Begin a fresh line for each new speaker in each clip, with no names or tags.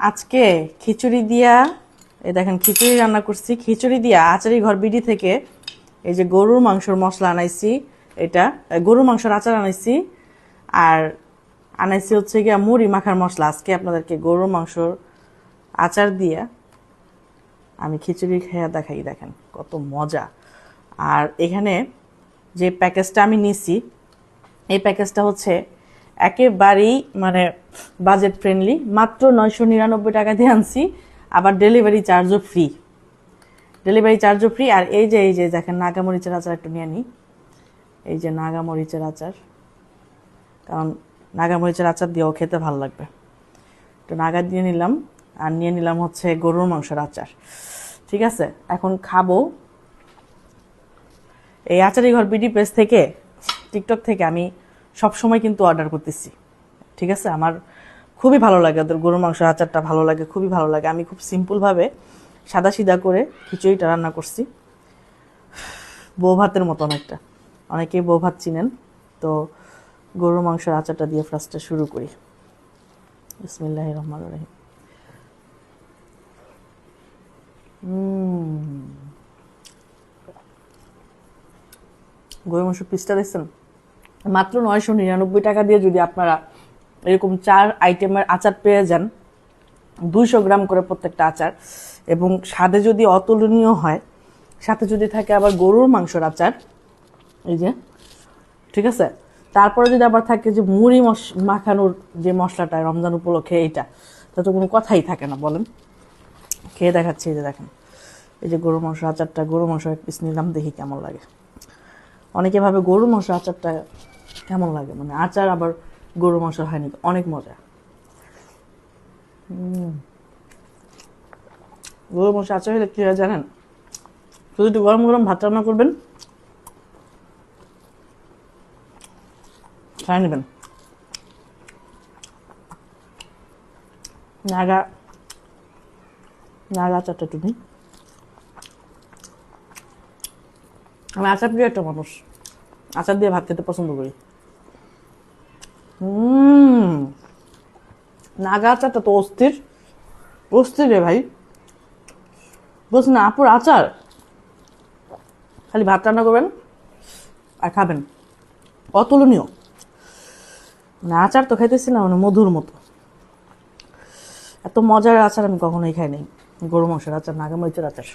আজকে খিচুড়ি দিয়া এই দেখেন খিচুড়ি রান্না করছি। খিচুড়ি দিয়া আচারি ঘর বিডি থেকে এই যে গরুর মাংসর মশলা আনাইছি, এটা গরুর মাংসের আচার আনাইছি, আর আনাইছি হচ্ছে গিয়া মুড়ি মাখার মশলা। আজকে আপনাদেরকে গরুর মাংসর আচার দিয়া আমি খিচুড়ি খেয়ে দেখাই, দেখেন কত মজা। আর এখানে যে প্যাকেজটা আমি নিছি, এই প্যাকেজটা হচ্ছে একেবারেই মানে বাজেট ফ্রেন্ডলি, মাত্র 999 টাকা দিয়ে আনছি, আবার ডেলিভারি চার্জও ফ্রি। আর এই যে দেখেন নাগামরিচের আচার একটু নিয়ে নিই। এই যে নাগামরিচের আচার, কারণ নাগামরিচের আচার দিয়েও খেতে ভালো লাগবে। একটু নাগা দিয়ে নিলাম, আর নিয়ে নিলাম হচ্ছে গরুর মাংসের আচার। ঠিক আছে, এখন খাবো। এই আচারি ঘর বিডি পেজ থেকে, টিকটক থেকে আমি সবসময় কিন্তু অর্ডার করতেছি। ঠিক আছে, আমার খুবই ভালো লাগে ওদের গরুর মাংসের আচারটা, ভালো লাগে, খুবই ভালো লাগে। আমি খুব সিম্পলভাবে সাদা সিধা করে খিচুড়িটা রান্না করছি, বউ ভাতের মতো অনেকটা। অনেকেই বউ ভাত চিনেন। তো গরুর মাংসের আচারটা দিয়ে ফার্স্টে শুরু করি। বিসমিল্লাহির রহমানির রহিম। গরুর মাংস পিসটা দেখছেন, মাত্র 999 টাকা দিয়ে যদি আপনারা এরকম 4 আইটেমের আচার পেয়ে যান, 200 গ্রাম করে প্রত্যেকটা আচার, এবং স্বাদে যদি অতুলনীয় হয়, সাথে যদি থাকে আবার গরুর মাংসের আচার, এই যে, ঠিক আছে, তারপরে যদি আবার থাকে যে মুড়ি মাখানোর যে মশলাটা রমজান উপলক্ষে, এইটা তাতে কোনো কথাই থাকে না, বলেন। খেয়ে দেখাচ্ছি, এই যে দেখেন, এই যে গরুর মাংসের আচারটা, গরুর মাংস এক পিস নিলাম, দেখি কেমন লাগে। অনেকে ভাবে গরুর মাংসের আচারটা কেমন লাগে, মানে আচার আবার গরুর মাংস হয়নি, অনেক মজা। গরুর মাংস আচার হলে কি হয় জানেন, শুধু একটু গরম গরম ভাত রান্না করবেন, খাই নেবেন। নাগা আচারটা তুমি, আমি আচার প্রিয় একটা মানুষ, আচার দিয়ে ভাত খেতে পছন্দ করি। নাগা আচারটা তো অস্থির রে ভাই, বুঝ না, আপুর আচার খালি ভাত রান্না করবেন আর খাবেন, অতুলনীয়। মানে আচার তো খাইতেছি না, মানে মধুর মতো। এত মজার আচার আমি কখনোই খাই নাই, গরু মাংসের আচার, নাগামরিচের আচার।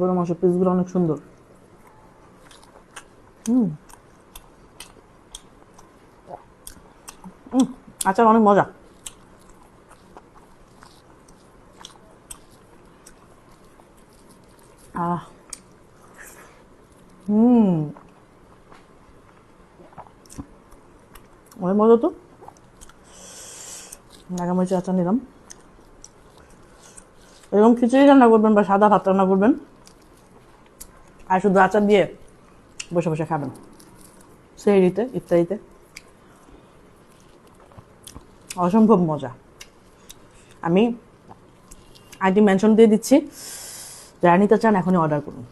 গরু মাংসের পিসগুলো অনেক সুন্দর। আচার অনেক মজা। অনেক মজা তো। নাগামরিচের আচার নিলাম। এরকম খিচুড়ি রান্না করবেন বা সাদা ভাত রান্না করবেন, আর শুধু আচার দিয়ে বসে বসে খাবেন সেহরিতে, ইফতারিতে, অসম্ভব মজা। আমি আইডি মেনশন দিয়ে দিচ্ছি, যারা নিতে চান এখনই অর্ডার করুন।